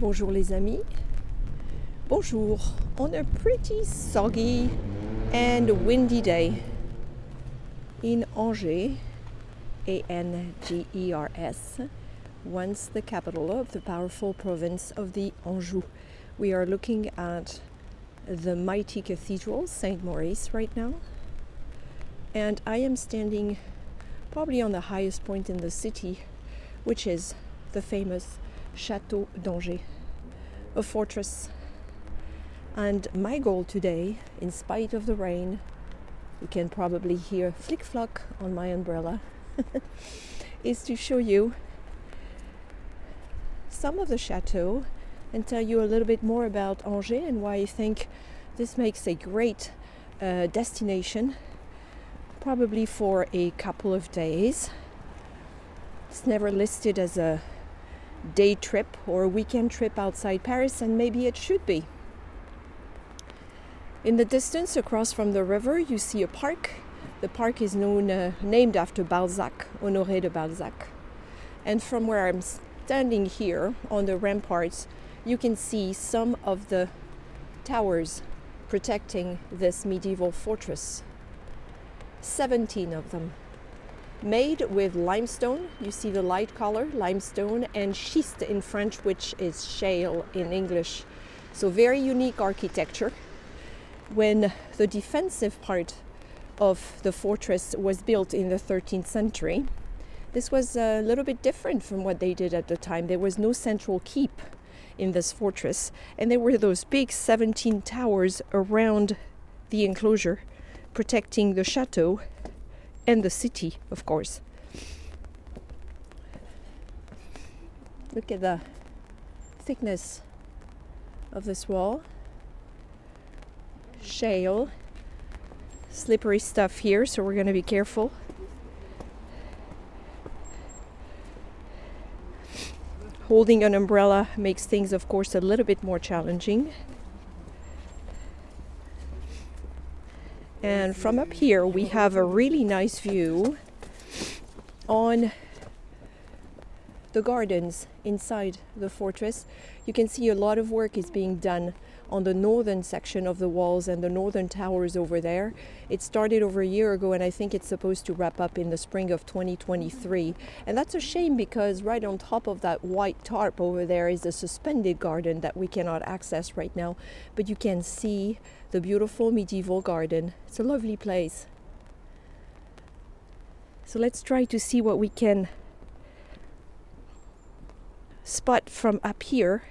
Bonjour les amis. Bonjour on a pretty soggy and windy day in Angers, Angers, once the capital of the powerful province of the Anjou. We are looking at the mighty cathedral, Saint Maurice, right now. And I am standing probably on the highest point in the city, which is the famous Château d'Angers, a fortress. And my goal today, in spite of the rain, you can probably hear flick-flock on my umbrella, is to show you some of the chateau and tell you a little bit more about Angers and why I think this makes a great destination, probably for a couple of days. It's never listed as a day trip or a weekend trip outside Paris, and maybe it should be. In the distance, across from the river, you see a park. The park is named after Balzac, Honoré de Balzac. And from where I'm standing here on the ramparts, you can see some of the towers protecting this medieval fortress. 17 of them, made with limestone. You see the light color, limestone, and schiste in French, which is shale in English. So very unique architecture. When the defensive part of the fortress was built in the 13th century, this was a little bit different from what they did at the time. There was no central keep in this fortress, and there were those big 17 towers around the enclosure, protecting the chateau and the city, of course. Look at the thickness of this wall. Shale, slippery stuff here, so we're going to be careful. Holding an umbrella makes things, of course, a little bit more challenging. And from up here, we have a really nice view on the gardens inside the fortress. You can see a lot of work is being done on the northern section of the walls and the northern towers over there. It started over a year ago, and I think it's supposed to wrap up in the spring of 2023. And that's a shame, because right on top of that white tarp over there is a suspended garden that we cannot access right now. But you can see the beautiful medieval garden. It's a lovely place. So let's try to see what we can spot from up here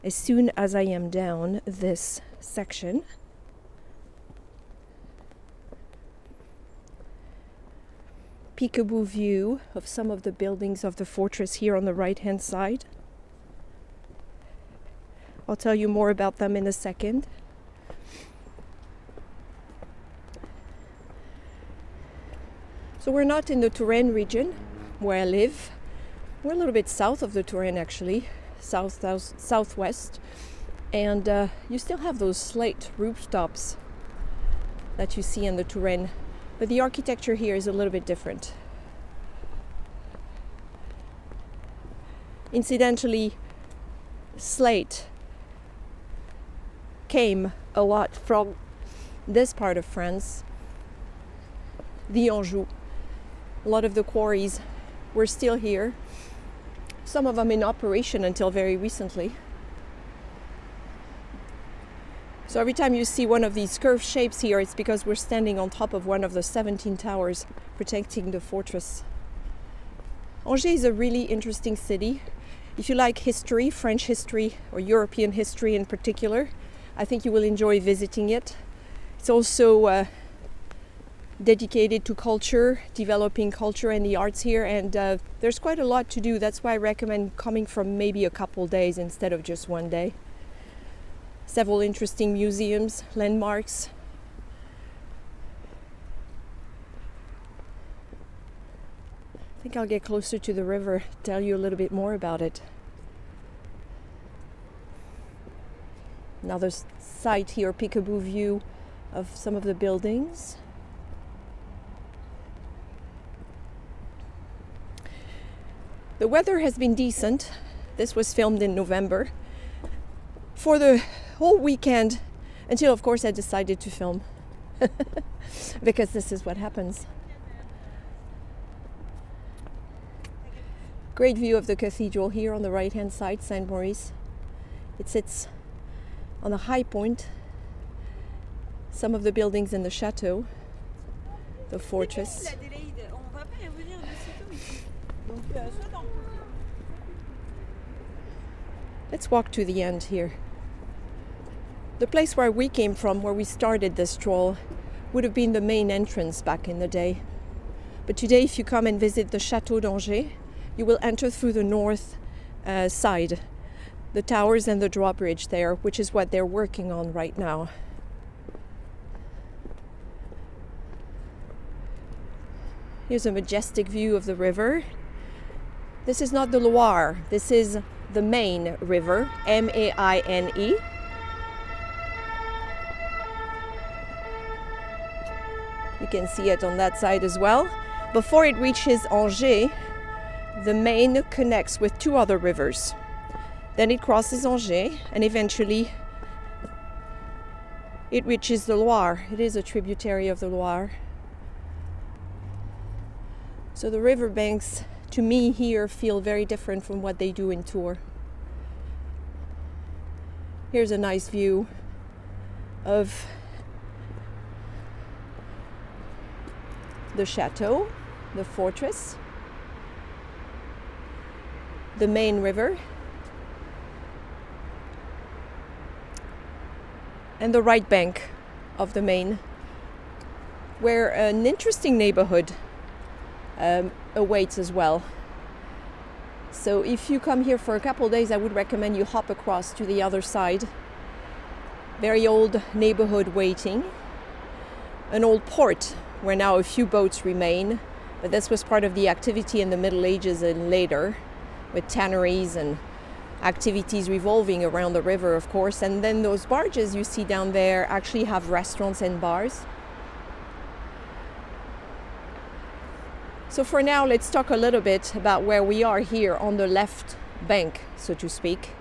as soon as I am down this section. Peekaboo view of some of the buildings of the fortress here on the right hand side. I'll tell you more about them in a second. So we're not in the Touraine region where I live. We're a little bit south of the Touraine, actually, southwest, and you still have those slate rooftops that you see in the Touraine, but the architecture here is a little bit different. Incidentally, slate came a lot from this part of France, the Anjou. A lot of the quarries were still here. Some of them in operation until very recently. So every time you see one of these curved shapes here, it's because we're standing on top of one of the 17 towers protecting the fortress. Angers is a really interesting city. If you like history, French history or European history in particular, I think you will enjoy visiting it. It's also dedicated to culture, developing culture and the arts here, and there's quite a lot to do. That's why I recommend coming from maybe a couple days instead of just one day. Several interesting museums, landmarks. I think I'll get closer to the river, tell you a little bit more about it. Another site here, peekaboo view of some of the buildings. The weather has been decent. This was filmed in November, for the whole weekend until, of course, I decided to film because this is what happens. Great view of the cathedral here on the right hand side, Saint Maurice. It sits on a high point. Some of the buildings in the Château, the fortress. Let's walk to the end here. The place where we came from, where we started this stroll, would have been the main entrance back in the day. But today, if you come and visit the Château d'Anjou, you will enter through the north side, the towers and the drawbridge there, which is what they're working on right now. Here's a majestic view of the river. This is not the Loire, this is the Maine River, M-A-I-N-E. You can see it on that side as well. Before it reaches Angers, the Maine connects with two other rivers. Then it crosses Angers and eventually it reaches the Loire. It is a tributary of the Loire. So the riverbanks, to me here, feel very different from what they do in Tours. Here's a nice view of the Château, the fortress, the Maine River, and the right bank of the Maine, where an interesting neighborhood awaits as well. So if you come here for a couple of days, I would recommend you hop across to the other side. Very old neighborhood waiting. An old port where now a few boats remain, but this was part of the activity in the Middle Ages and later, with tanneries and activities revolving around the river, of course. And then those barges you see down there actually have restaurants and bars. So for now, let's talk a little bit about where we are here on the left bank, so to speak.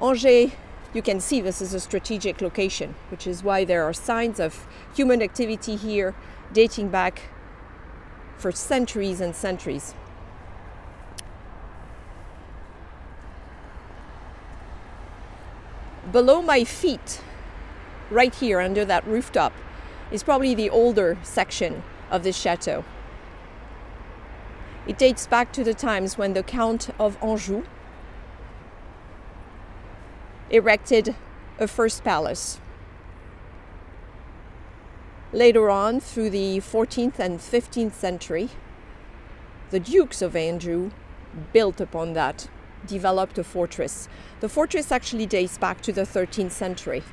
Angers, you can see this is a strategic location, which is why there are signs of human activity here dating back for centuries and centuries. Below my feet, right here under that rooftop, is probably the older section of this chateau. It dates back to the times when the Count of Anjou erected a first palace. Later on, through the 14th and 15th century, the Dukes of Anjou built upon that, developed a fortress. The fortress actually dates back to the 13th century.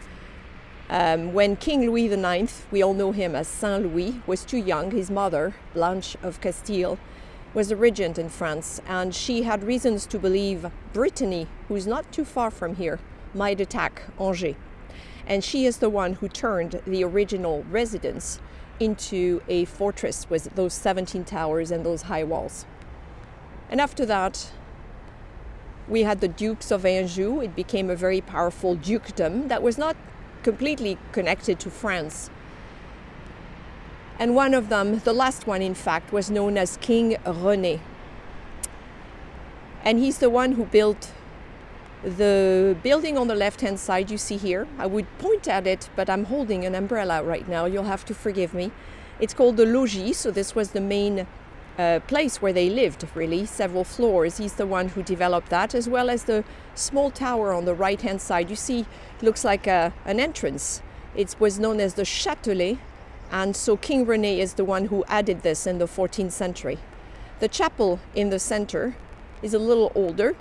When King Louis IX, we all know him as Saint Louis, was too young, his mother, Blanche of Castille, was a regent in France, and she had reasons to believe Brittany, who's not too far from here, might attack Angers. And she is the one who turned the original residence into a fortress with those 17 towers and those high walls. And after that, we had the Dukes of Anjou. It became a very powerful dukedom that was not completely connected to France. And one of them, the last one in fact, was known as King René. And he's the one who built the building on the left-hand side you see here. I would point at it, but I'm holding an umbrella right now. You'll have to forgive me. It's called the logis, so this was the main place where they lived, really, several floors. He's the one who developed that, as well as the small tower on the right-hand side. You see, it looks like an entrance. It was known as the Château, and so King René is the one who added this in the 14th century. The chapel in the center is a little older,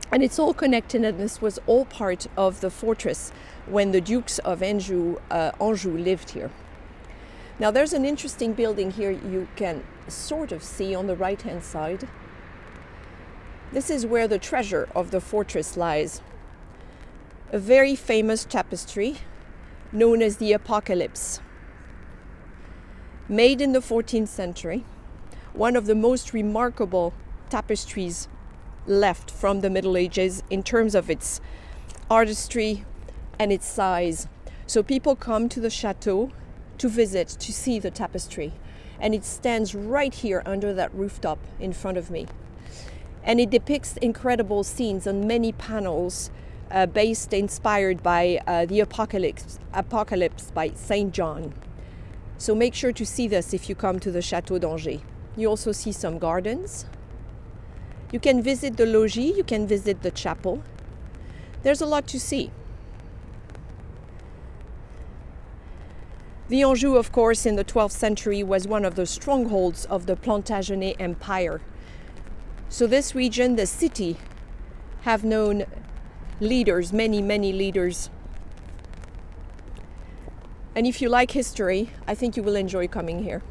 and it's all connected, and this was all part of the fortress when the Dukes of Anjou lived here. Now there's an interesting building here you can sort of see on the right-hand side. This is where the treasure of the fortress lies. A very famous tapestry known as the Apocalypse. Made in the 14th century, one of the most remarkable tapestries left from the Middle Ages in terms of its artistry, and its size. So people come to the chateau to visit, to see the tapestry. And it stands right here under that rooftop in front of me. And it depicts incredible scenes on many panels inspired by the Apocalypse by Saint John. So make sure to see this if you come to the Château d'Angers. You also see some gardens. You can visit the logis, you can visit the chapel. There's a lot to see. The Anjou, of course, in the 12th century was one of the strongholds of the Plantagenêt Empire. So this region, the city, have known leaders, many leaders. And if you like history, I think you will enjoy coming here.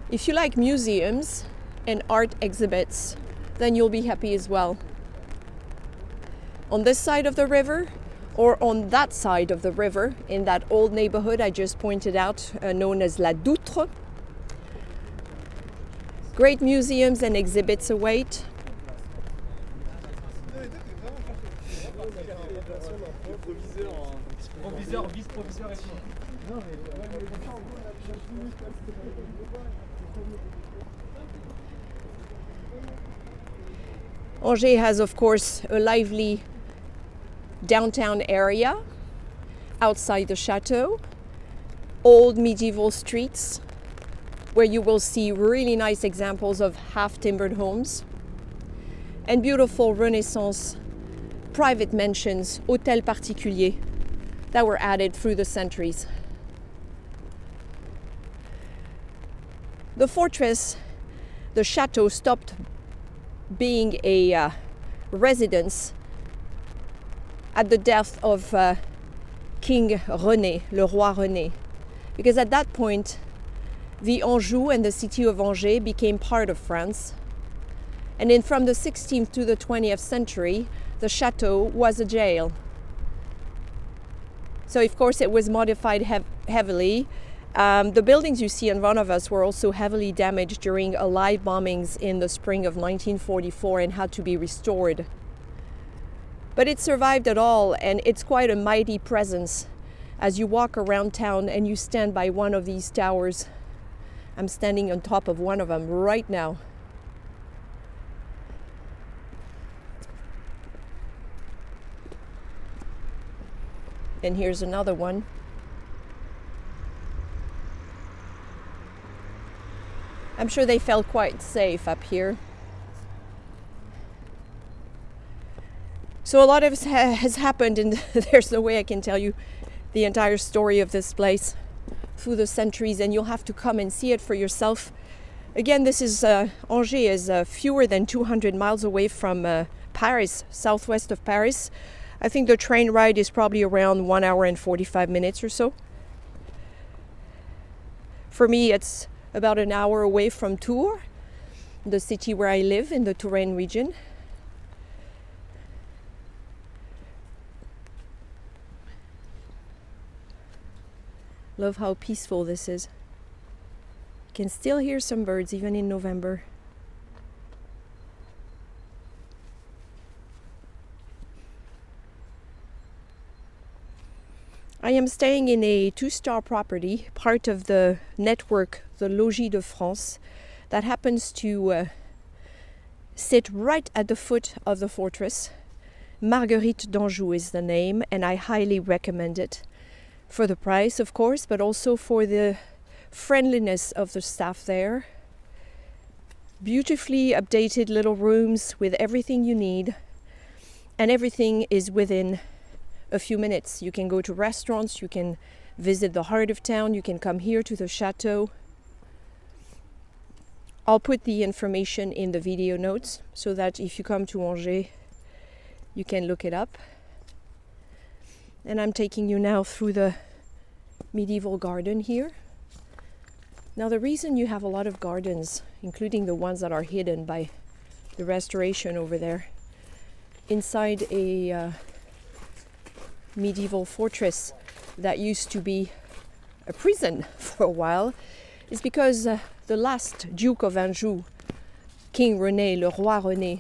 If you like museums and art exhibits, then you'll be happy as well. On this side of the river, or on that side of the river, in that old neighborhood I just pointed out, known as La Doutre, great museums and exhibits await. Angers has, of course, a lively downtown area outside the chateau, old medieval streets where you will see really nice examples of half-timbered homes, and beautiful Renaissance private mansions, hôtels particuliers, that were added through the centuries. The fortress, the chateau, stopped being a residence at the death of King René, le Roi René, because at that point the Anjou and the city of Angers became part of France, and then from the 16th to the 20th century the chateau was a jail. So of course it was modified heavily. The buildings you see in front of us were also heavily damaged during Allied bombings in the spring of 1944 and had to be restored. But it survived it all, and it's quite a mighty presence as you walk around town and you stand by one of these towers. I'm standing on top of one of them right now. And here's another one. I'm sure they felt quite safe up here. So a lot of has happened, and there's no way I can tell you the entire story of this place through the centuries, and you'll have to come and see it for yourself. Again, this is Angers is fewer than 200 miles away from Paris, southwest of Paris. I think the train ride is probably around 1 hour and 45 minutes or so. For me, it's about an hour away from Tours, the city where I live in the Touraine region. Love how peaceful this is. You can still hear some birds even in November. I am staying in a 2-star property, part of the network, the Logis de France, that happens to sit right at the foot of the fortress. Marguerite d'Anjou is the name, and I highly recommend it. For the price, of course, but also for the friendliness of the staff there. Beautifully updated little rooms with everything you need, and everything is within a few minutes. You can go to restaurants, you can visit the heart of town, you can come here to the chateau. I'll put the information in the video notes so that if you come to Angers, you can look it up. And I'm taking you now through the medieval garden here. Now, the reason you have a lot of gardens, including the ones that are hidden by the restoration over there, inside a medieval fortress that used to be a prison for a while, is because the last Duke of Anjou King René, le roi René,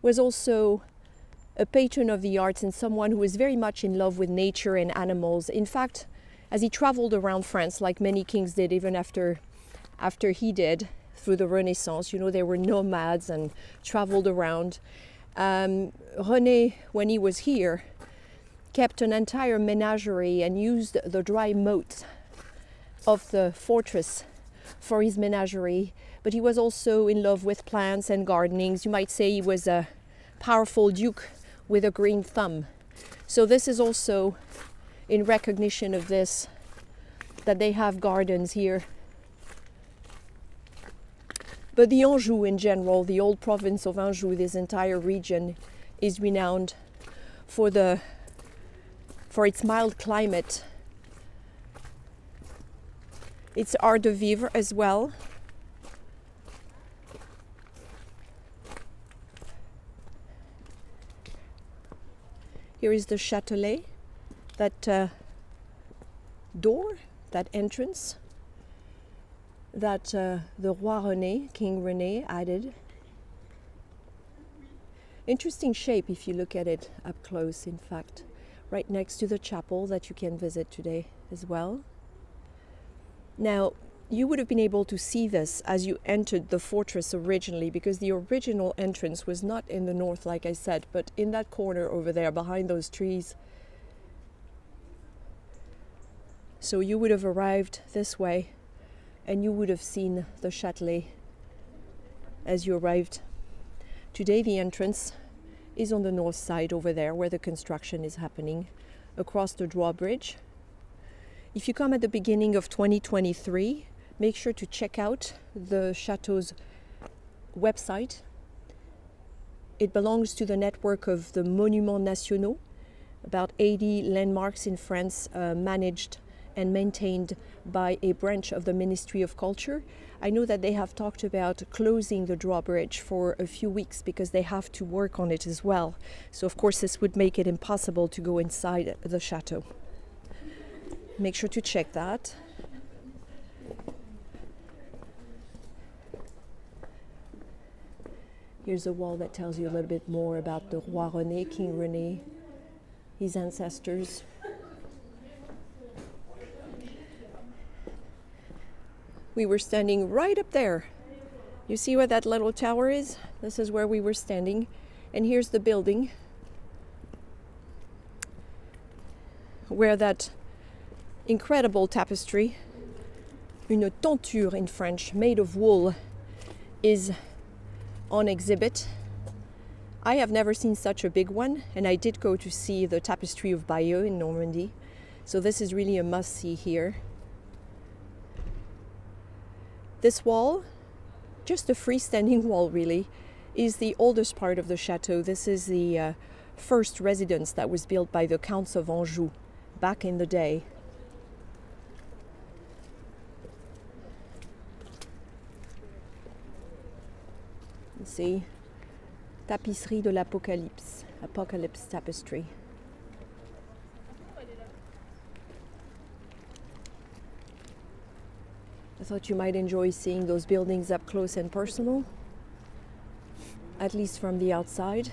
was also a patron of the arts and someone who was very much in love with nature and animals. In fact, as he traveled around France, like many kings did, even after he did, through the Renaissance, you know, they were nomads and traveled around. René, when he was here, kept an entire menagerie and used the dry moat of the fortress for his menagerie. But he was also in love with plants and gardenings. You might say he was a powerful duke with a green thumb. So this is also in recognition of this, that they have gardens here. But the Anjou in general, the old province of Anjou, this entire region, is renowned for its mild climate, its art de vivre as well. Here is the Château, that door, that entrance, that the Roi René, King René, added. Interesting shape if you look at it up close, in fact. Right next to the chapel that you can visit today as well. Now, you would have been able to see this as you entered the fortress originally, because the original entrance was not in the north, like I said, but in that corner over there behind those trees. So you would have arrived this way and you would have seen the Château as you arrived. Today the entrance is on the north side over there where the construction is happening, across the drawbridge. If you come at the beginning of 2023, make sure to check out the Château's website. It belongs to the network of the Monuments Nationaux, about 80 landmarks in France, managed and maintained by a branch of the Ministry of Culture. I know that they have talked about closing the drawbridge for a few weeks because they have to work on it as well. So of course this would make it impossible to go inside the chateau. Make sure to check that. Here's a wall that tells you a little bit more about the Roi René, King René, his ancestors. We were standing right up there. You see where that little tower is? This is where we were standing. And here's the building where that incredible tapestry, une tenture in French, made of wool, is on exhibit. I have never seen such a big one, and I did go to see the Tapestry of Bayeux in Normandy. So this is really a must-see here. This wall, just a freestanding wall really, is the oldest part of the chateau. This is the first residence that was built by the Counts of Anjou back in the day. You see, Tapisserie de l'Apocalypse, Apocalypse Tapestry. I thought you might enjoy seeing those buildings up close and personal, at least from the outside.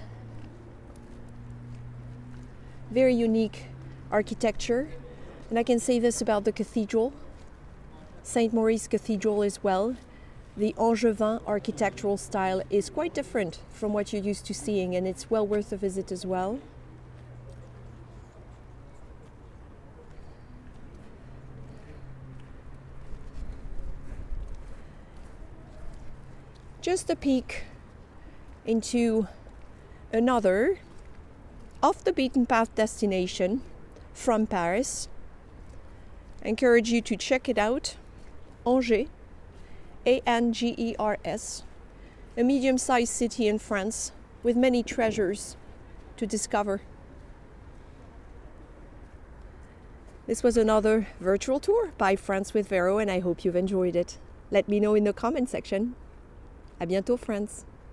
Very unique architecture, and I can say this about the cathedral, St. Maurice Cathedral as well. The Angevin architectural style is quite different from what you're used to seeing, and it's well worth a visit as well. Just a peek into another off the beaten path destination from Paris. I encourage you to check it out. Angers, Angers, a medium-sized city in France with many treasures to discover. This was another virtual tour by France with Vero, and I hope you've enjoyed it. Let me know in the comment section. À bientôt, friends.